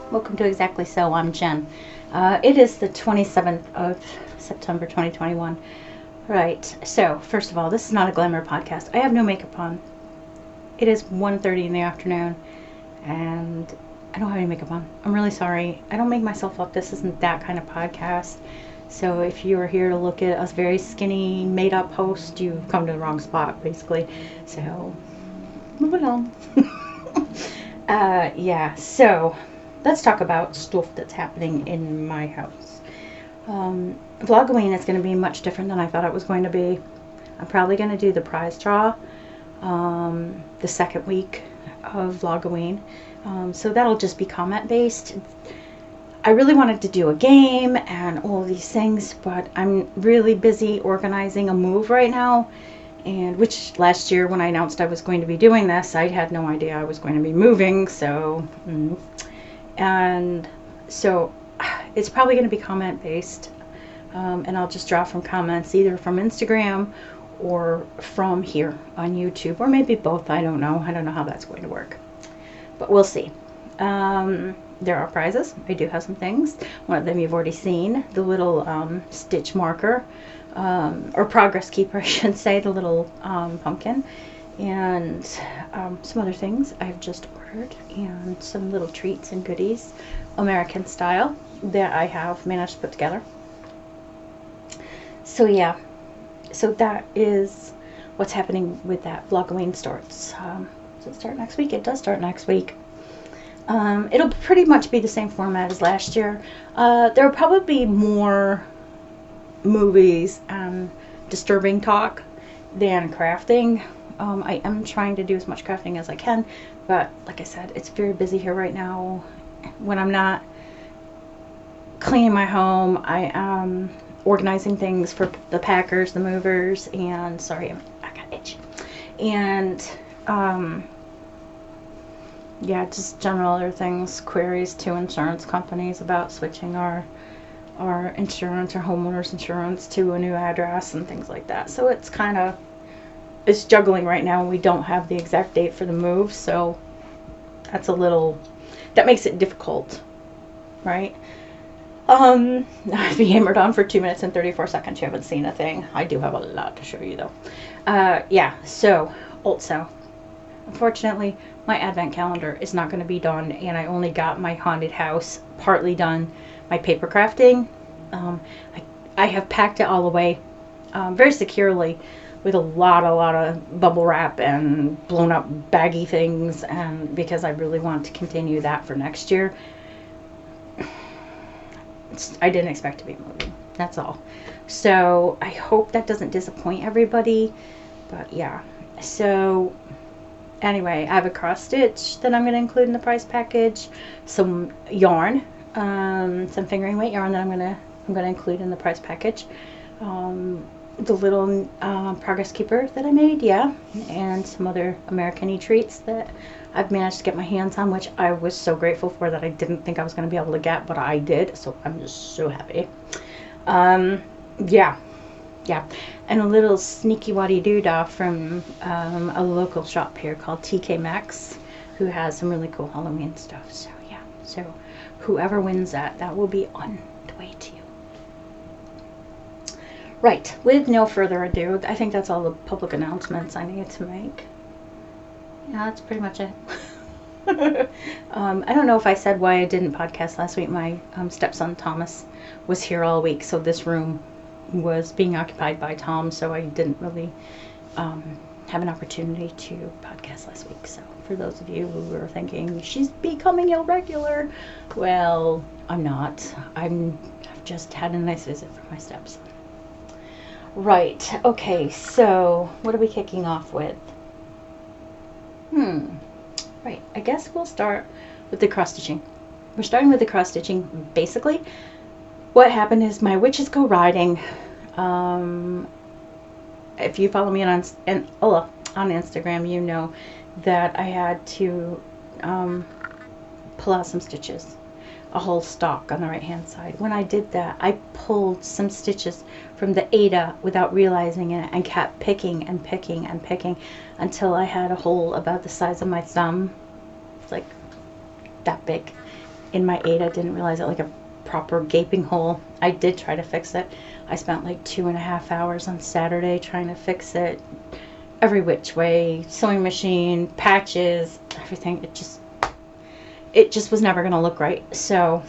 Welcome to Exactly So. I'm Jen. It is the 27th of September 2021. Right, so first of all, this is not a glamour podcast. I have no makeup on. It is 1:30 in the afternoon, and I don't have any makeup on. I'm really sorry. I don't make myself up. This isn't that kind of podcast. So if you are here to look at a very skinny, made-up host, you've come to the wrong spot, basically. So, moving on. So let's talk about stuff that's happening in my house. Vlogoween is going to be much different than I thought it was going to be. I'm probably going to do the prize draw the second week of Vlogoween. So that'll just be comment based. I really wanted to do a game and all of these things, but I'm really busy organizing a move right now. And which last year when I announced I was going to be doing this, I had no idea I was going to be moving. And so it's probably going to be comment based. And I'll just draw from comments either from Instagram or from here on YouTube, or maybe both. I don't know how that's going to work, but we'll see. There are prizes. I do have some things. One of them you've already seen, the little stitch marker, or progress keeper I should say, the little pumpkin, and some other things I've just ordered, and some little treats and goodies, American style, that I have managed to put together. So yeah, so that is what's happening with that. Vlogoween starts. Does it start next week? It does start next week. It'll pretty much be the same format as last year. There'll probably be more movies and disturbing talk than crafting. I am trying to do as much crafting as I can, but like I said, it's very busy here right now. When I'm not cleaning my home, I am organizing things for the packers, the movers, and sorry, I got itch. And yeah, just general other things, queries to insurance companies about switching our insurance, our homeowners insurance, to a new address and things like that. So it's juggling right now. We don't have the exact date for the move, so that makes it difficult, right? I've been hammered on for 2 minutes and 34 seconds. You haven't seen a thing. I do have a lot to show you though. So also, unfortunately, my advent calendar is not going to be done, and I only got my haunted house partly done. My paper crafting, I have packed it all away very securely with a lot of bubble wrap and blown up baggy things, and because I really want to continue that for next year. I didn't expect to be moving, that's all. So I hope that doesn't disappoint everybody, but yeah. So anyway, I have a cross stitch that I'm going to include in the prize package, some yarn, some fingering weight yarn that I'm going to include in the prize package, the little progress keeper that I made, and some other American-y treats that I've managed to get my hands on, which I was so grateful for that I didn't think I was going to be able to get, but I did, so I'm just so happy. And a little sneaky waddy doodah from a local shop here called TK Maxx, who has some really cool Halloween stuff. So yeah, so whoever wins that will be on the way to you. Right, with no further ado, I think that's all the public announcements I need to make. Yeah, that's pretty much it. I don't know if I said why I didn't podcast last week. My stepson Thomas was here all week, so this room was being occupied by Tom, so I didn't really have an opportunity to podcast last week. So for those of you who were thinking she's becoming irregular, well, I'm not. I've just had a nice visit from my stepson. Right, okay, so what are we kicking off with? Right, I guess we'll start with the cross stitching. We're starting with the cross stitching. Basically, what happened is my witches go riding. If you follow me on Instagram, you know that I had to pull out some stitches, a whole stalk on the right hand side. When I did that, I pulled some stitches from the Ada without realizing it, and kept picking and picking and picking until I had a hole about the size of my thumb. It's like that big. in my Ada. Didn't realize it, like a proper gaping hole. I did try to fix it. I spent like 2.5 hours on Saturday trying to fix it. Every which way, sewing machine, patches, everything. It just was never going to look right. So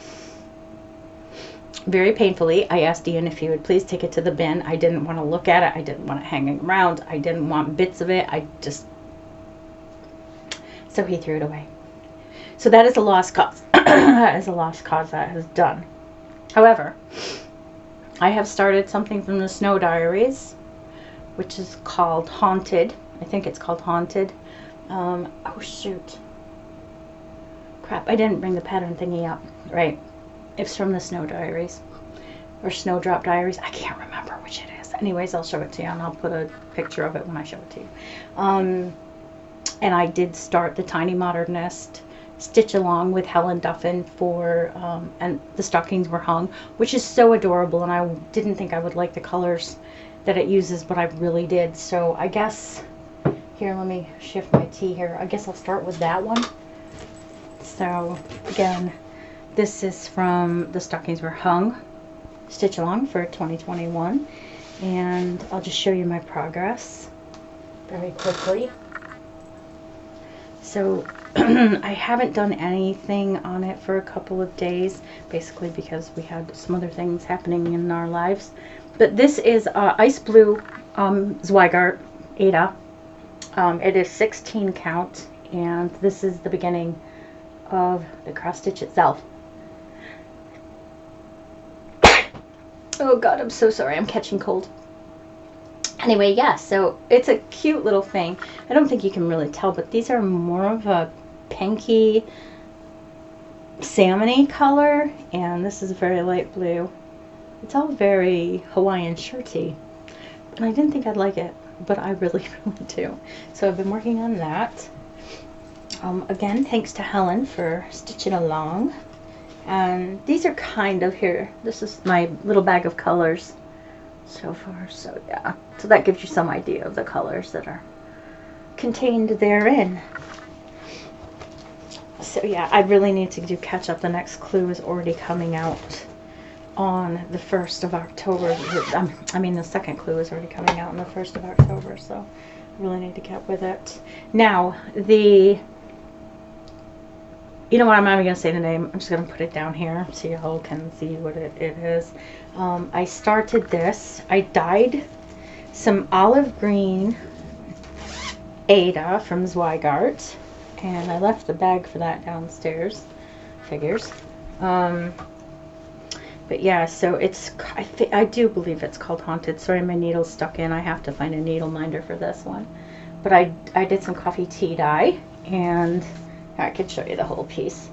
very painfully, I asked Ian if he would please take it to the bin. I didn't want to look at it. I didn't want it hanging around. I didn't want bits of it. So he threw it away. So that is a lost cause. That is a lost cause that is done. However, I have started something from the Snow Diaries, which is called Haunted. I think it's called Haunted. Oh shoot. Crap, I didn't bring the pattern thingy up. Right. It's from the Snow Diaries. Or Snowdrop Diaries. I can't remember which it is. Anyways, I'll show it to you, and I'll put a picture of it when I show it to you. And I did start the Tiny Modernist stitch along with Helen Duffin for, and the stockings were hung, which is so adorable, and I didn't think I would like the colors that it uses, but I really did. So I guess, here, let me shift my tea here. I guess I'll start with that one. So again, this is from the Stockings Were Hung stitch along for 2021, and I'll just show you my progress very quickly. So I haven't done anything on it for a couple of days, basically because we had some other things happening in our lives. But this is Ice Blue Zweigart Ada. It is 16 count, and this is the beginning of the cross stitch itself. Oh God, I'm so sorry. I'm catching cold. Anyway, yeah, so it's a cute little thing. I don't think you can really tell, but these are more of a pinky, salmony color, and this is very light blue. It's all very Hawaiian shirty, and I didn't think I'd like it, but I really, really do. So I've been working on that. Again, thanks to Helen for stitching along. And these are kind of here. This is my little bag of colors so far. So yeah, so that gives you some idea of the colors that are contained therein. So yeah, I really need to do catch up. The next clue is already coming out on the 1st of October. I mean, the second clue is already coming out on the 1st of October, so I really need to get with it. Now, you know what, I'm not even going to say the name. I'm just going to put it down here so you all can see what it is. I started this. I dyed some olive green Ada from Zweigart, and I left the bag for that downstairs. Figures. But yeah, so it's, I do believe it's called Haunted. Sorry, my needle's stuck in. I have to find a needle minder for this one. But I did some coffee tea dye, and I could show you the whole piece.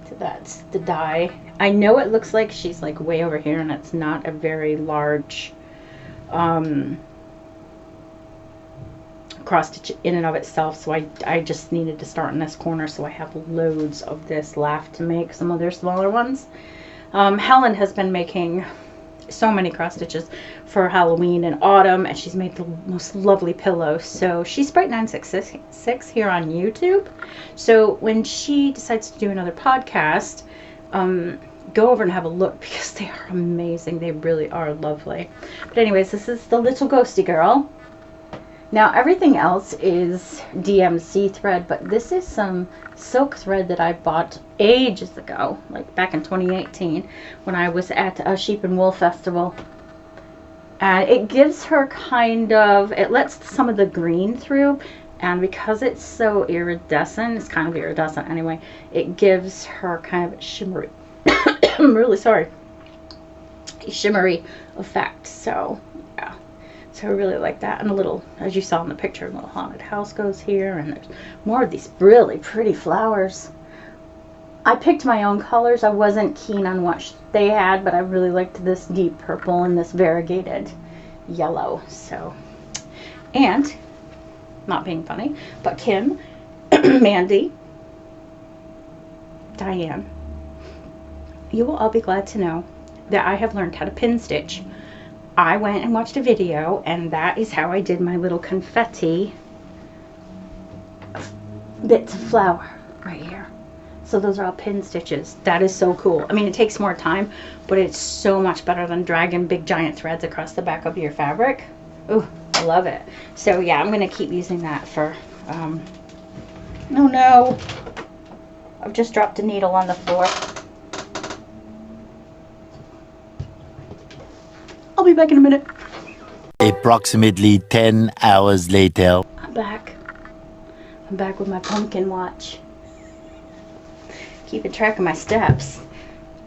So that's the dye. I know it looks like she's like way over here, and it's not a very large cross stitch in and of itself, so I just needed to start in this corner, so I have loads of this left to make some other smaller ones. Helen has been making so many cross stitches for Halloween and autumn, and she's made the most lovely pillows. So she's Sprite966 here on YouTube. So when she decides to do another podcast, go over and have a look, because they are amazing. They really are lovely. But anyways, this is the little ghosty girl. Now everything else is DMC thread, but this is some silk thread that I bought ages ago, like back in 2018 when I was at a Sheep and Wool Festival. And it gives her kind of, it lets some of the green through, and because it's so iridescent, it's kind of iridescent anyway, it gives her kind of shimmery, I'm really sorry, a shimmery effect. So yeah. So I really like that. And a little, as you saw in the picture, a little haunted house goes here, and there's more of these really pretty flowers. I picked my own colors. I wasn't keen on what they had, but I really liked this deep purple and this variegated yellow. So, and, not being funny, but Kim, Mandy, Diane, you will all be glad to know that I have learned how to pin stitch. I went and watched a video, and that is how I did my little confetti bits of flower right here. So those are all pin stitches. That is so cool. I mean, it takes more time, but it's so much better than dragging big giant threads across the back of your fabric. Ooh, I love it. So yeah, I'm going to keep using that for, oh no, I've just dropped a needle on the floor. I'll be back in a minute. Approximately 10 hours later. I'm back. I'm back with my pumpkin watch. Keeping track of my steps.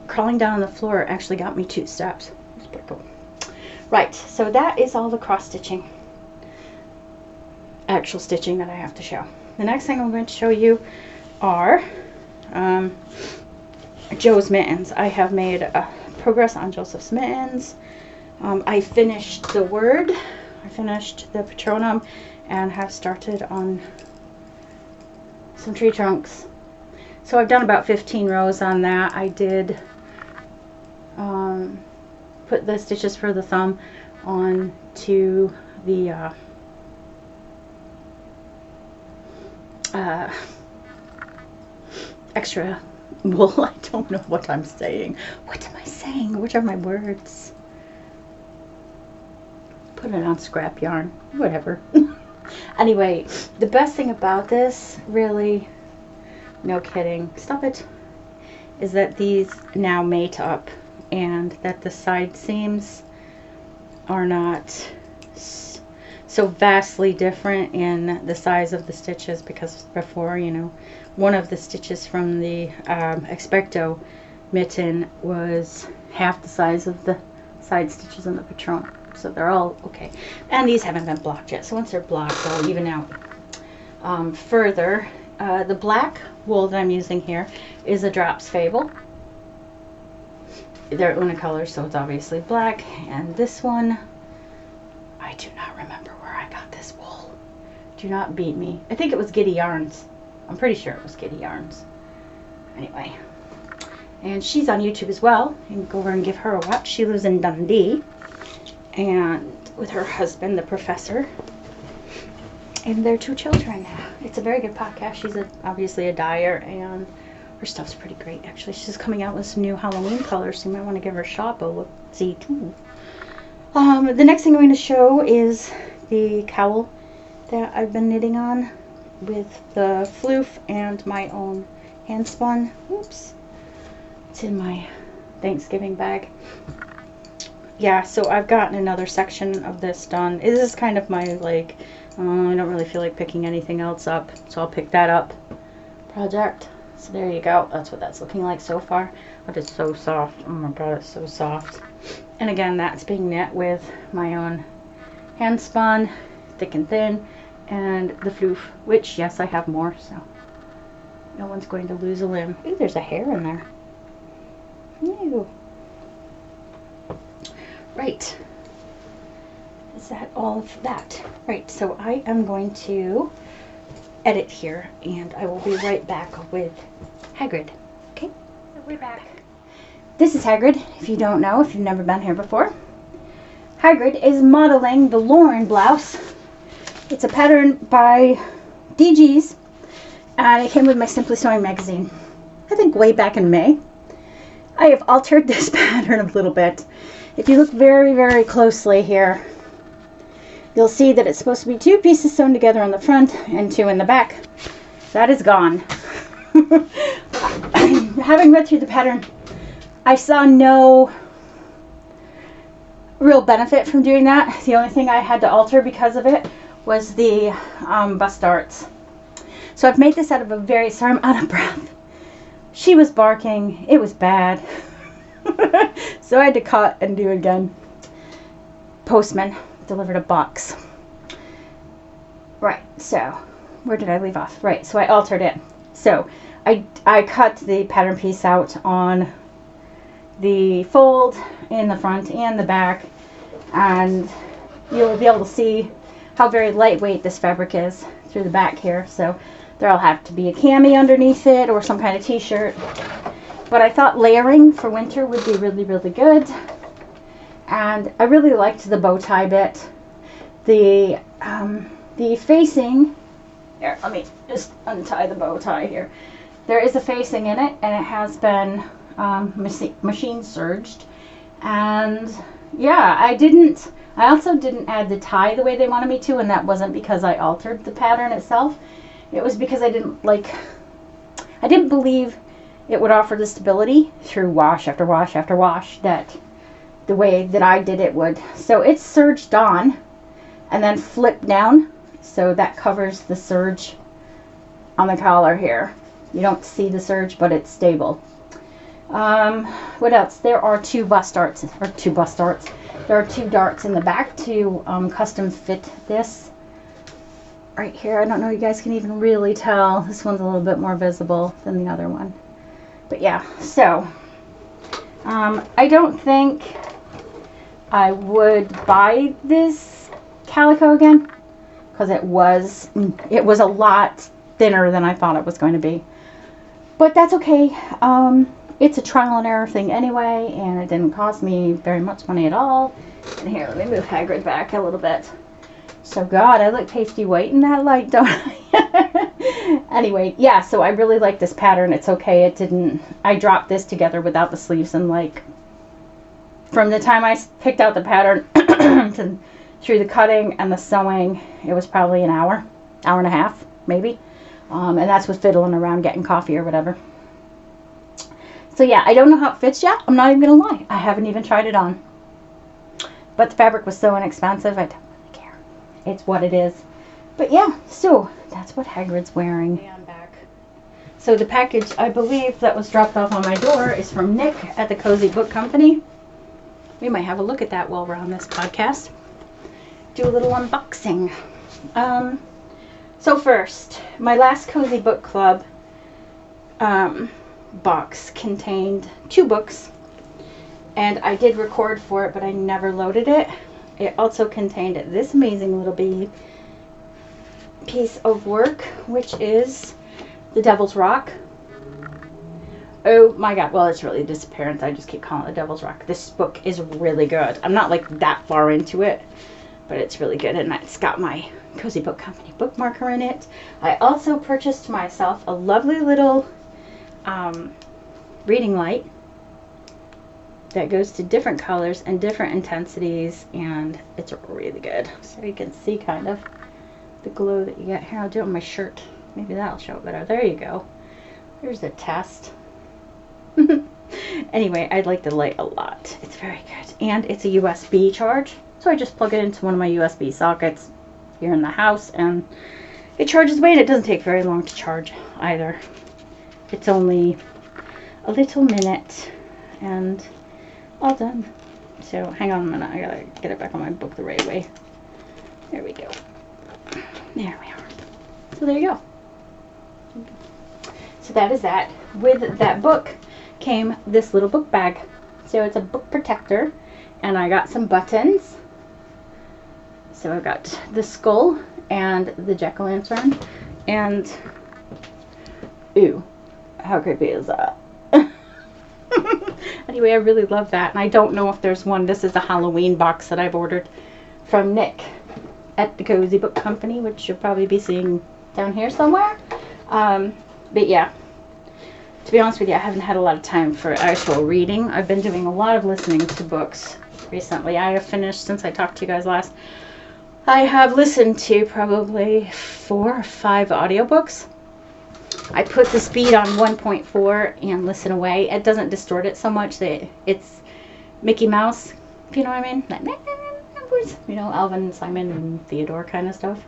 Crawling down on the floor actually got me 2 steps. That's pretty cool. Right, so that is all the cross stitching. Actual stitching that I have to show. The next thing I'm going to show you are Joe's mittens. I have made progress on Joseph's mittens. I finished the word. I finished the patronum and have started on some tree trunks. So I've done about 15 rows on that. I did put the stitches for the thumb on to the extra wool. I don't know what I'm saying. What am I saying? Which are my words? Put it on scrap yarn. Whatever. Anyway, the best thing about this, really, no kidding, stop it, is that these now mate up and that the side seams are not so vastly different in the size of the stitches, because before, you know, one of the stitches from the Expecto mitten was half the size of the side stitches in the Patron. So they're all okay. And these haven't been blocked yet. So once they're blocked, they'll even out. Further, the black wool that I'm using here is a Drops Fable. They're unicolor, so it's obviously black. And this one, I do not remember where I got this wool. Do not beat me. I think it was Giddy Yarns. I'm pretty sure it was Giddy Yarns. Anyway. And she's on YouTube as well. You can go over and give her a watch. She lives in Dundee. And with her husband, the professor, and their 2 children. It's a very good podcast. She's obviously a dyer, and her stuff's pretty great, actually. She's coming out with some new Halloween colors, so you might want to give her a shop a look-see, too. The next thing I'm going to show is the cowl that I've been knitting on with the floof and my own hand spun. Oops. It's in my Thanksgiving bag. Yeah, so I've gotten another section of this done. This is kind of my, like, I don't really feel like picking anything else up, so I'll pick that up project. So there you go. That's what that's looking like so far. But it's so soft. Oh my god, it's so soft. And again, that's being knit with my own hand spun, thick and thin, and the floof, which, yes, I have more, so no one's going to lose a limb. Ooh, there's a hair in there. Ew. Right. Is that all of that? Right, so I am going to edit here, and I will be right back with Hagrid. Okay? So we're back. This is Hagrid, if you don't know, if you've never been here before. Hagrid is modeling the Lauren blouse. It's a pattern by DG's, and it came with my Simply Sewing magazine, I think way back in May. I have altered this pattern a little bit. If you look very, very closely here, you'll see that it's supposed to be 2 pieces sewn together on the front and 2 in the back. That is gone. Having read through the pattern, I saw no real benefit from doing that. The only thing I had to alter because of it was the bust darts. So I've made this out of a very, sorry, I'm out of breath. She was barking. It was bad. So I had to cut and do it again. Postman delivered a box. Right, so where did I leave off? Right, so I altered it. So I cut the pattern piece out on the fold in the front and the back, and you'll be able to see how very lightweight this fabric is through the back here. So there'll have to be a cami underneath it or some kind of t-shirt. But I thought layering for winter would be really, really good. And I really liked the bow tie bit. The facing, here, let me just untie the bow tie here. there is a facing in it, and it has been machine serged. And yeah, I also didn't add the tie the way they wanted me to, and that wasn't because I altered the pattern itself. It was because I didn't believe it would offer the stability through wash after wash after wash that the way that I did it would. So it's serged on and then flipped down, so that covers the serge on the collar here. You don't see the serge, but it's stable. What else? There are two darts. There are two darts in the back to custom fit this right here. I don't know if you guys can even really tell. This one's a little bit more visible than the other one. But yeah, so I don't think I would buy this calico again, because it was a lot thinner than I thought it was going to be. But that's okay. It's a trial and error thing anyway, and it didn't cost me very much money at all. And here, let me move Hagrid back a little bit. So God, I look pasty white in that light, don't I? Anyway, yeah, so I really like this pattern. It's okay. I dropped this together without the sleeves, and like from the time I picked out the pattern through the cutting and the sewing, it was probably an hour and a half, maybe. And that's with fiddling around getting coffee or whatever. So yeah, I don't know how it fits yet. I'm not even going to lie. I haven't even tried it on. But the fabric was so inexpensive, I don't really care. It's what it is. But yeah, so that's what Hagrid's wearing. I'm back. So the package, I believe, that was dropped off on my door is from Nick at the Cozy Book Company. We might have a look at that while we're on this podcast. Do a little unboxing. So first, my last Cozy Book Club box contained 2 books, and I did record for it, but I never loaded it. It also contained this amazing little piece of work, which is The Devil's Rock. Oh my God, well, it's really Disappearance. I just keep calling it The Devil's Rock. This book is really good. I'm not like that far into it, but it's really good, and it's got my Cozy Book Company bookmarker in it. I also purchased myself a lovely little reading light that goes to different colors and different intensities, and it's really good. So you can see kind of the glow that you get here. I'll do it on my shirt. Maybe that'll show it better. There you go. There's a test. Anyway, I like the light a lot. It's very good. And it's a USB charge. So I just plug it into one of my USB sockets here in the house, and it charges away, and it doesn't take very long to charge either. It's only a little minute and all done. So hang on a minute, I gotta get it back on my book the right way. There we go. There we are. So there you go. So that is that. With that book came this little book bag. So it's a book protector, and I got some buttons. So I've got the skull and the jack-o'-lantern, and ooh, how creepy is that? Anyway, I really love that, and I don't know if there's one. This is a Halloween box that I've ordered from Nick at the Cozy Book Company, which you'll probably be seeing down here somewhere. But yeah, to be honest with you, I haven't had a lot of time for actual reading. I've been doing a lot of listening to books recently. I have finished, since I talked to you guys last, I have listened to probably 4 or 5 audiobooks. I put the speed on 1.4 and listen away. It doesn't distort it so much that it's Mickey Mouse, if you know what I mean. Like, you know, Alvin, Simon, and Theodore kind of stuff.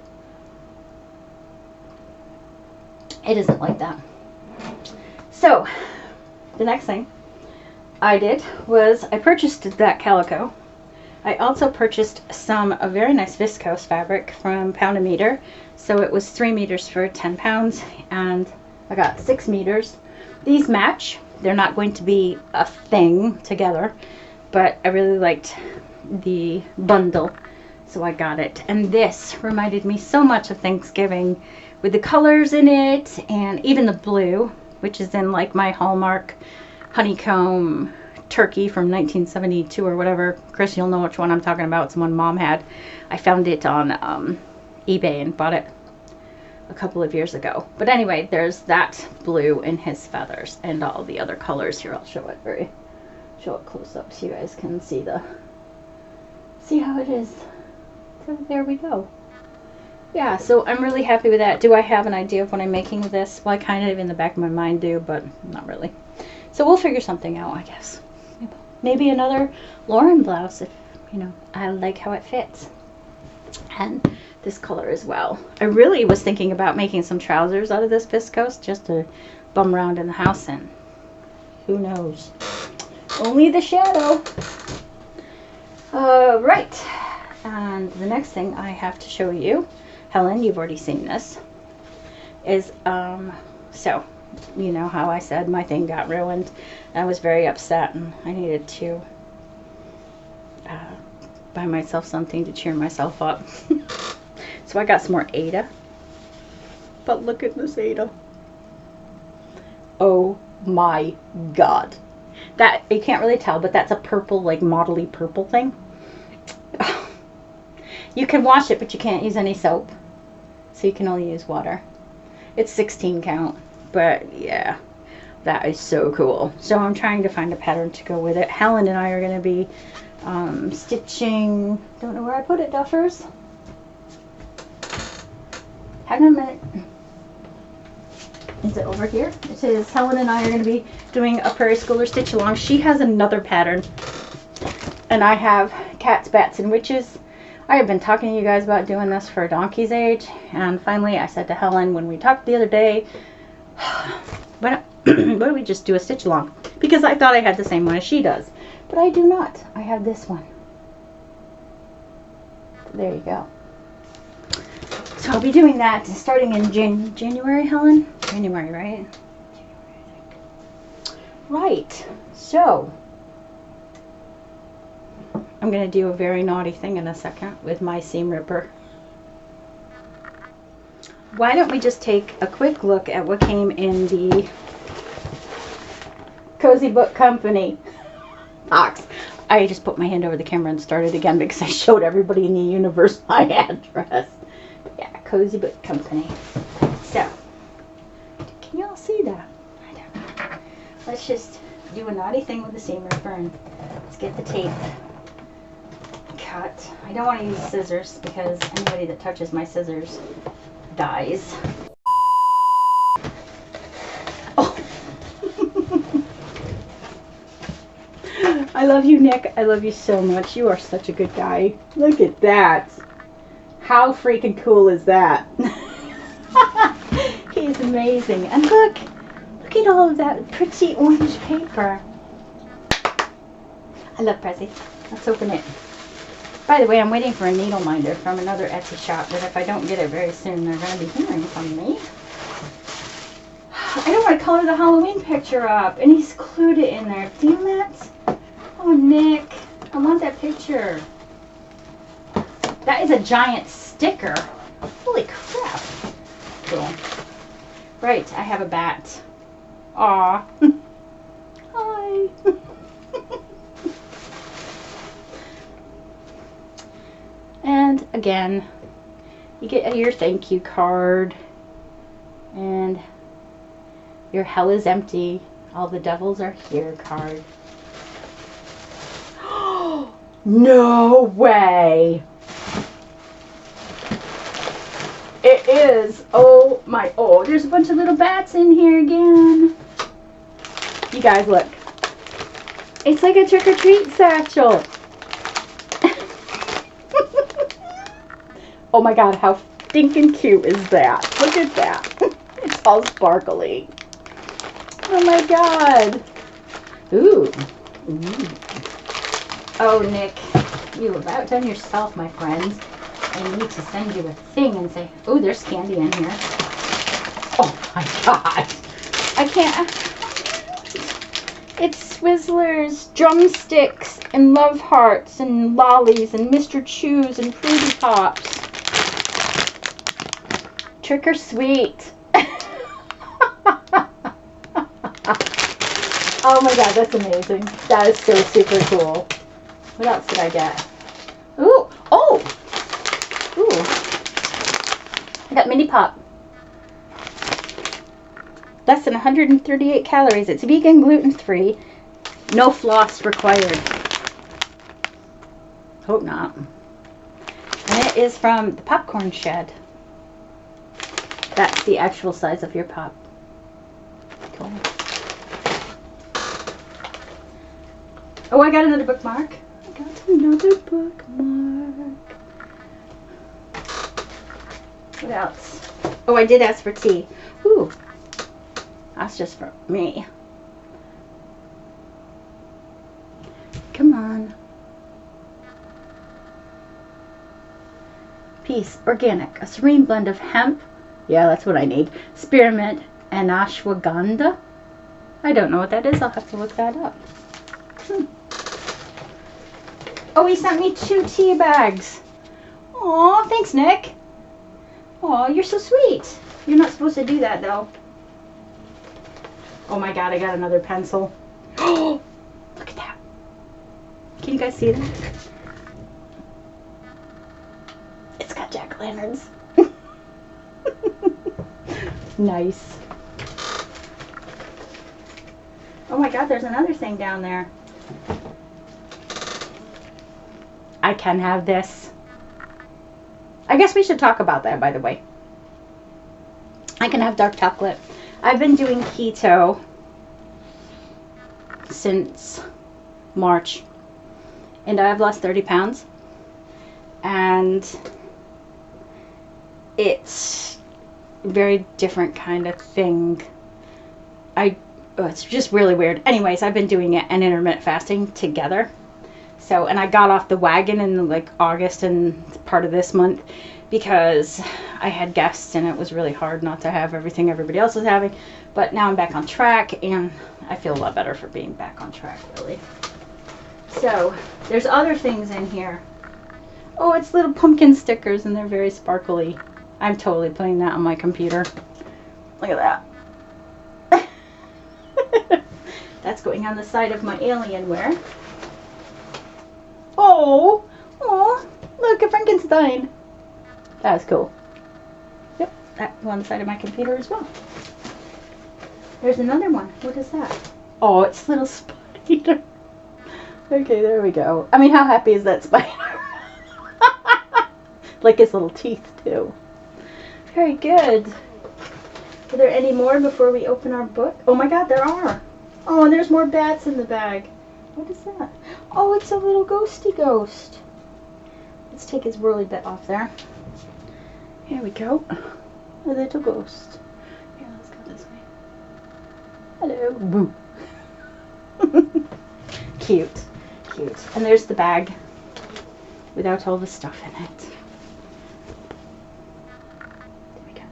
It isn't like that. So, the next thing I did was I purchased that calico. I also purchased some very nice viscose fabric from Pound a Meter. So it was 3 meters for 10 pounds, and I got 6 meters. These match. They're not going to be a thing together, but I really liked the bundle, so I got it. And this reminded me so much of Thanksgiving with the colors in it, and even the blue, which is in like my Hallmark honeycomb turkey from 1972 or whatever. Chris, you'll know which one I'm talking about. It's the one Mom had. I found it on eBay and bought it a couple of years ago. But anyway, there's that blue in his feathers and all the other colors. Here, I'll show it close up so you guys can see how it is. So there we go. Yeah, so I'm really happy with that. Do I have an idea of what I'm making with this? Well, I kind of in the back of my mind do, but not really. So we'll figure something out, I guess. Maybe another Lauren blouse if, I like how it fits. And this color as well. I really was thinking about making some trousers out of this viscose just to bum around in the house in. Who knows? Only the shadow. Right. And the next thing I have to show you, Helen, you've already seen this, is, so, you know how I said my thing got ruined. I was very upset and I needed to buy myself something to cheer myself up. So I got some more Ada. But look at this Ada. Oh my god. That, you can't really tell, but that's a purple, like modelly purple thing. You can wash it, but you can't use any soap. So you can only use water. It's 16 count, but yeah, that is so cool. So I'm trying to find a pattern to go with it. Helen and I are going to be stitching, don't know where I put it, Duffers. Hang on a minute. Is it over here? It says Helen and I are going to be doing a Prairie Schooler stitch along. She has another pattern. And I have Cats, Bats, and Witches. I have been talking to you guys about doing this for a donkey's age. And finally I said to Helen when we talked the other day, why don't we just do a stitch along? Because I thought I had the same one as she does. But I do not. I have this one. There you go. So I'll be doing that starting in January, Helen? January, right? Right. So I'm going to do a very naughty thing in a second with my seam ripper. Why don't we just take a quick look at what came in the Cozy Book Company box. I just put my hand over the camera and started again because I showed everybody in the universe my address. Yeah, Cozy Book Company. So, can you all see that? I don't know. Let's just do a naughty thing with the seam ripper and let's get the tape cut. I don't want to use scissors because anybody that touches my scissors dies. Oh. I love you, Nick. I love you so much. You are such a good guy. Look at that. How freaking cool is that? He's amazing. And look at all of that pretty orange paper. I love Prezi. Let's open it. By the way, I'm waiting for a needle minder from another Etsy shop, but if I don't get it very soon, they're going to be hearing from me. I don't want to color the Halloween picture up, and he's glued it in there. Damn it. Oh, Nick. I want that picture. That is a giant sticker. Holy crap. Cool. Right, I have a bat. Aw. Hi. And again, you get your thank you card. And your hell is empty. All the devils are here card. No way. It is. Oh my, oh, there's a bunch of little bats in here again. You guys look. It's like a trick-or-treat satchel. Oh my god, how stinking cute is that? Look at that. It's all sparkly. Oh my god. Ooh. Ooh. Oh, Nick, you about done yourself, my friends. I need to send you a thing and say, oh, there's candy in here. Oh my god. I can't. It's Swizzlers, drumsticks, and love hearts, and lollies, and Mr. Chews, and Fruity Pops. Trick or sweet. Oh my god, that's amazing. That is so super cool. What else did I get? Ooh, oh! Ooh. I got Mini Pop. less than 138 calories. It's vegan, gluten-free, no floss required. Hope not. And it is from the Popcorn Shed. That's the actual size of your pop. Cool. Oh, I got another bookmark. I got another bookmark. What else? Oh, I did ask for tea. Ooh. That's just for me. Come on. Peace, organic, a serene blend of hemp. Yeah, that's what I need. Spearmint and ashwagandha. I don't know what that is. I'll have to look that up. Oh, he sent me 2 tea bags. Aw, thanks, Nick. Aw, you're so sweet. You're not supposed to do that, though. Oh my god, I got another pencil. Oh, look at that. Can you guys see that? It's got jack-o'-lanterns. Nice. Oh my god, there's another thing down there. I can have this. I guess we should talk about that, by the way. I can have dark chocolate. I've been doing keto since March, and I've lost 30 pounds, and it's a very different kind of thing. It's just really weird. Anyways, I've been doing it and intermittent fasting together. So, and I got off the wagon in like August and part of this month because I had guests and it was really hard not to have everything everybody else was having. But now I'm back on track and I feel a lot better for being back on track, really. So, there's other things in here. Oh, it's little pumpkin stickers and they're very sparkly. I'm totally putting that on my computer. Look at that. That's going on the side of my Alienware. Oh, look, a Frankenstein. That was cool. Yep, that on the side of my computer as well. There's another one. What is that? Oh, it's little spider. Okay, there we go. I mean, how happy is that spider? Like his little teeth, too. Very good. Are there any more before we open our book? Oh my god, there are. Oh, and there's more bats in the bag. What is that? Oh, it's a little ghosty ghost. Let's take his whirly bit off there. Here we go. A little ghost. Here, let's go this way. Hello. Boo. Cute. Cute. And there's the bag without all the stuff in it. There we go.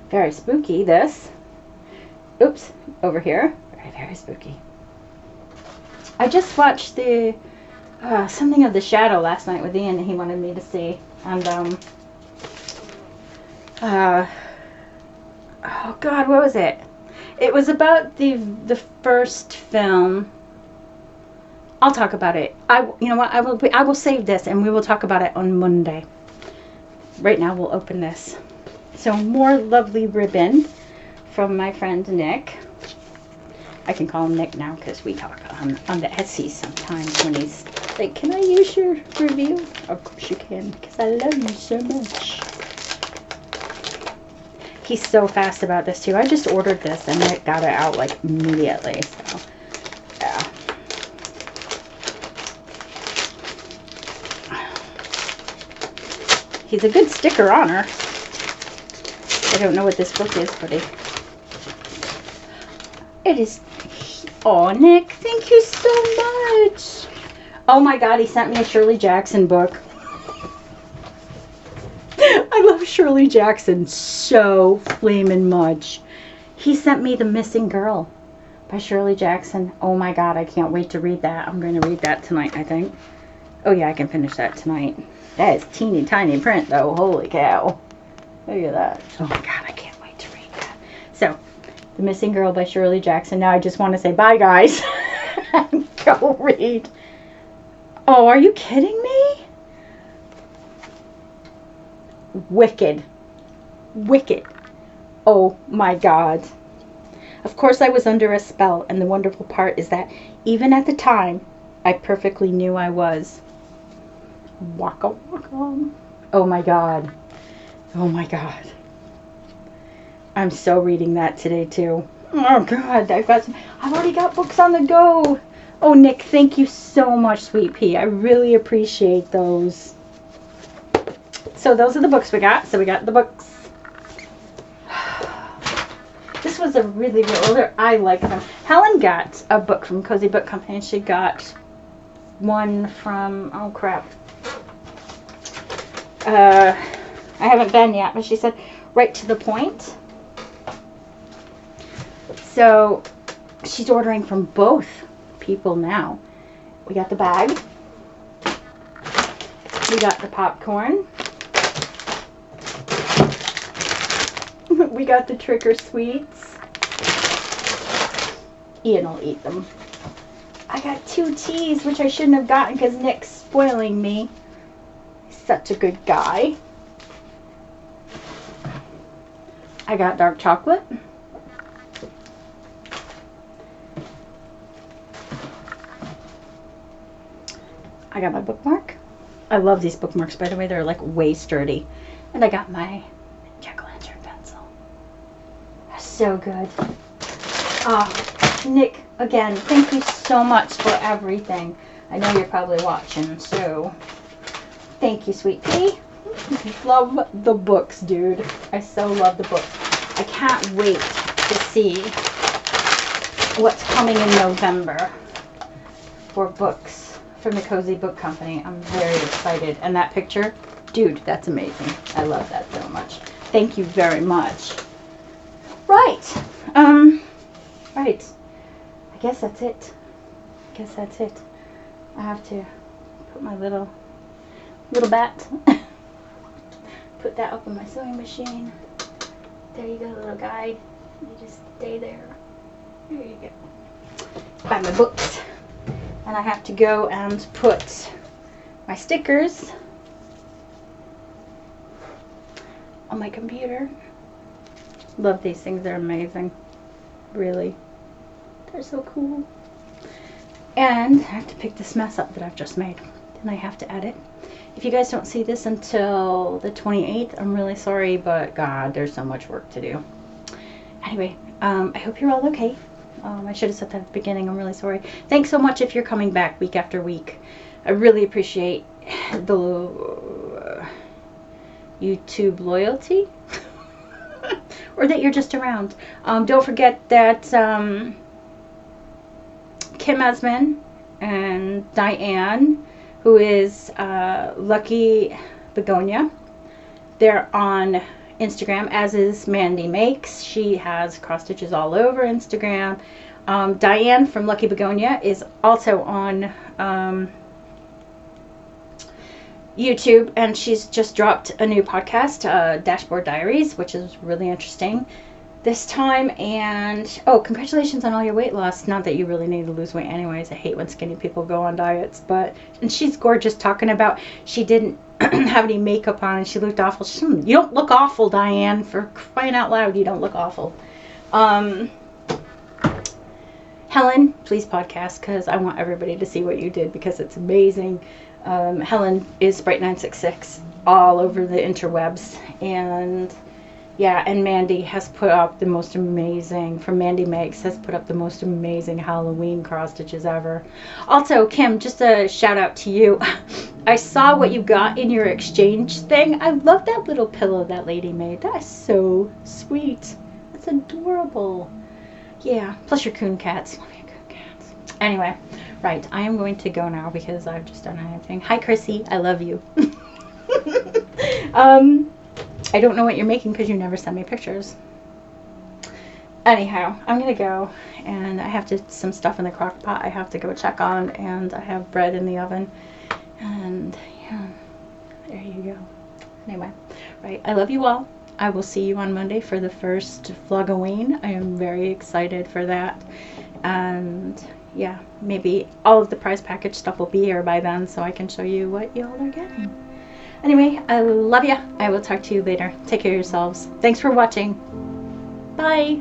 Very spooky, this. Oops. Over here. Very, very spooky. I just watched the something of the Shadow last night with Ian. He wanted me to see, and oh God, what was it? It was about the first film. I'll talk about it. You know what? I will save this, and we will talk about it on Monday. Right now, we'll open this. So more lovely ribbon from my friend Nick. I can call him Nick now because we talk on the Etsy sometimes when he's like, can I use your review? Of course you can, because I love you so much. He's so fast about this too. I just ordered this and Nick got it out like immediately. So, yeah. He's a good sticker on her. I don't know what this book is, but it is. Oh, Nick, thank you so much. Oh my God, he sent me a Shirley Jackson book. I love Shirley Jackson so flamin' much. He sent me The Missing Girl by Shirley Jackson. Oh my God, I can't wait to read that. I'm going to read that tonight, I think. Oh yeah, I can finish that tonight. That is teeny tiny print though. Holy cow. Look at that. Oh my God, I can't wait to read that. So, The Missing Girl by Shirley Jackson. Now I just want to say bye, guys. Go read. Oh, are you kidding me? Wicked. Wicked. Oh my God. Of course, I was under a spell, and the wonderful part is that even at the time, I perfectly knew I was. Waka waka. Oh my god. Oh my god. I'm so reading that today too. Oh god, I've already got books on the go. Oh Nick, thank you so much, Sweet Pea. I really appreciate those. So those are the books we got. So we got the books. This was a really good, I like them. Helen got a book from Cozy Book Company, and she got one from, oh crap. I haven't been yet, but she said right to the point. So she's ordering from both people now. We got the bag. We got the popcorn. We got the Trigger Sweets. Ian will eat them. I got 2 teas, which I shouldn't have gotten because Nick's spoiling me. He's such a good guy. I got dark chocolate. I got my bookmark. I love these bookmarks, by the way. They're like way sturdy. And I got my jack-o'-lantern pencil. That's so good. Nick, again, thank you so much for everything. I know you're probably watching, so thank you, Sweet Pea. Love the books, dude. I so love the books. I can't wait to see what's coming in November for books from the Cozy Book Company. I'm very excited. And that picture, dude, that's amazing. I love that so much. Thank you very much. Right. Right. I guess that's it. I have to put my little bat. Put that up in my sewing machine. There you go, little guide. You just stay there. There you go. Buy my books. And I have to go and put my stickers on my computer. Love these things. They're amazing. Really. They're so cool. And I have to pick this mess up that I've just made. Then I have to edit. If you guys don't see this until the 28th, I'm really sorry, but God, there's so much work to do. Anyway, I hope you're all okay. I should have said that at the beginning. I'm really sorry. Thanks so much if you're coming back week after week. I really appreciate the YouTube loyalty. Or that you're just around. Don't forget that Kim Esmond and Diane, who is Lucky Begonia, they're on Instagram, as is Mandy Makes. She has cross stitches all over Instagram. Diane from Lucky Begonia is also on YouTube, and she's just dropped a new podcast, Dashboard Diaries, which is really interesting this time. And oh, congratulations on all your weight loss. Not that you really need to lose weight anyways. I hate when skinny people go on diets, and she's gorgeous, talking about she didn't have any makeup on and she looked awful. You don't look awful, Diane, for crying out loud. You don't look awful. Helen, please podcast, because I want everybody to see what you did, because it's amazing. Helen is Sprite966 all over the interwebs, and yeah, and Mandy has put up the most amazing, from Mandy Makes, has put up the most amazing Halloween cross stitches ever. Also, Kim, just a shout out to you. I saw what you got in your exchange thing. I love that little pillow that lady made. That is so sweet. That's adorable. Yeah, plus your coon cats. Love your coon cats. Anyway, right, I am going to go now because I've just done anything. Hi, Chrissy. I love you. I don't know what you're making because you never send me pictures. Anyhow, I'm going to go, and I have some stuff in the crock pot I have to go check on, and I have bread in the oven, and yeah, there you go. Anyway, right, I love you all. I will see you on Monday for the first Vlogoween. I am very excited for that, and yeah, maybe all of the prize package stuff will be here by then, so I can show you what y'all are getting. Anyway, I love ya. I will talk to you later. Take care of yourselves. Thanks for watching. Bye.